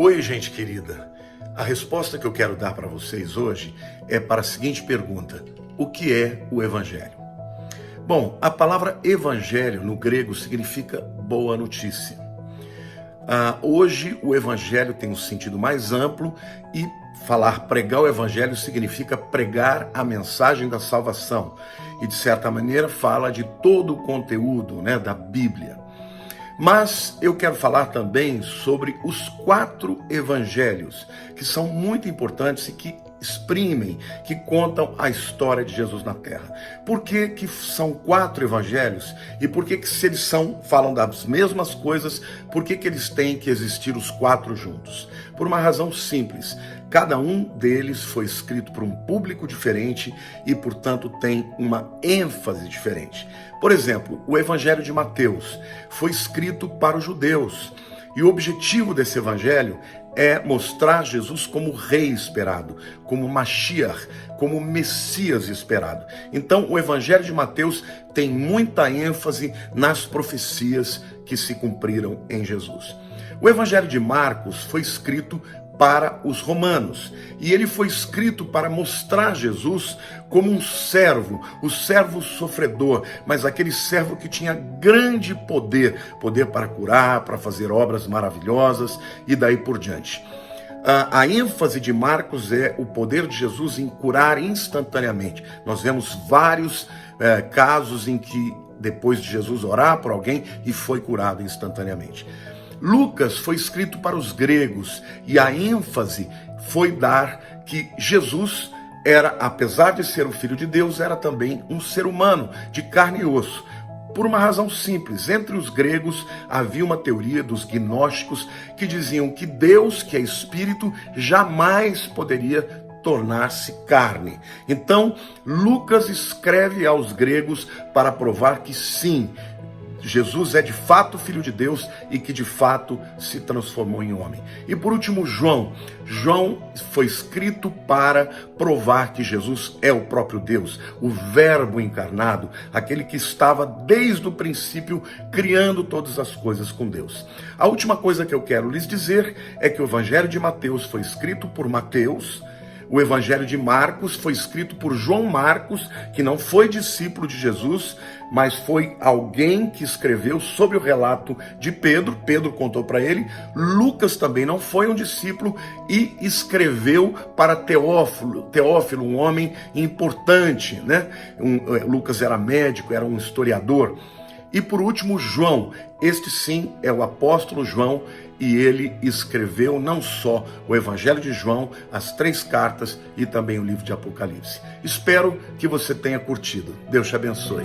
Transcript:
Oi, gente querida. A resposta que eu quero dar para vocês hoje é para a seguinte pergunta: o que é o Evangelho? Bom, a palavra evangelho no grego significa boa notícia. Hoje o evangelho tem um sentido mais amplo e pregar o evangelho significa pregar a mensagem da salvação. E de certa maneira fala de todo o conteúdo, da Bíblia. Mas eu quero falar também sobre os 4 evangelhos, que são muito importantes e que exprimem, que contam a história de Jesus na Terra. Por que são 4 evangelhos? E por que se eles falam das mesmas coisas, por que eles têm que existir os 4 juntos? Por uma razão simples: cada um deles foi escrito por um público diferente e, portanto, tem uma ênfase diferente. Por exemplo, o Evangelho de Mateus foi escrito para os judeus. E o objetivo desse evangelho é mostrar Jesus como rei esperado, como Mashiach, como Messias esperado. Então, o evangelho de Mateus tem muita ênfase nas profecias que se cumpriram em Jesus. O evangelho de Marcos foi escrito para os romanos, e ele foi escrito para mostrar Jesus como um servo, o servo sofredor, mas aquele servo que tinha grande poder para curar, para fazer obras maravilhosas e daí por diante. A ênfase de Marcos é o poder de Jesus em curar instantaneamente. Nós vemos vários casos em que depois de Jesus orar por alguém e foi curado instantaneamente. Lucas foi escrito para os gregos e a ênfase foi dar que Jesus era, apesar de ser o Filho de Deus, era também um ser humano de carne e osso. Por uma razão simples: entre os gregos havia uma teoria dos gnósticos que diziam que Deus, que é espírito, jamais poderia tornar-se carne. Então, Lucas escreve aos gregos para provar que sim, Jesus é de fato Filho de Deus e que de fato se transformou em homem. E por último, João foi escrito para provar que Jesus é o próprio Deus, o Verbo encarnado, aquele que estava desde o princípio criando todas as coisas com Deus. A última coisa que eu quero lhes dizer é que o Evangelho de Mateus foi escrito por Mateus. O Evangelho de Marcos foi escrito por João Marcos, que não foi discípulo de Jesus, mas foi alguém que escreveu sobre o relato de Pedro. Pedro contou para ele. Lucas também não foi um discípulo e escreveu para Teófilo, um homem importante, Lucas era médico, era um historiador. E por último, João. Este sim é o apóstolo João, e ele escreveu não só o Evangelho de João, as 3 cartas e também o livro de Apocalipse. Espero que você tenha curtido. Deus te abençoe.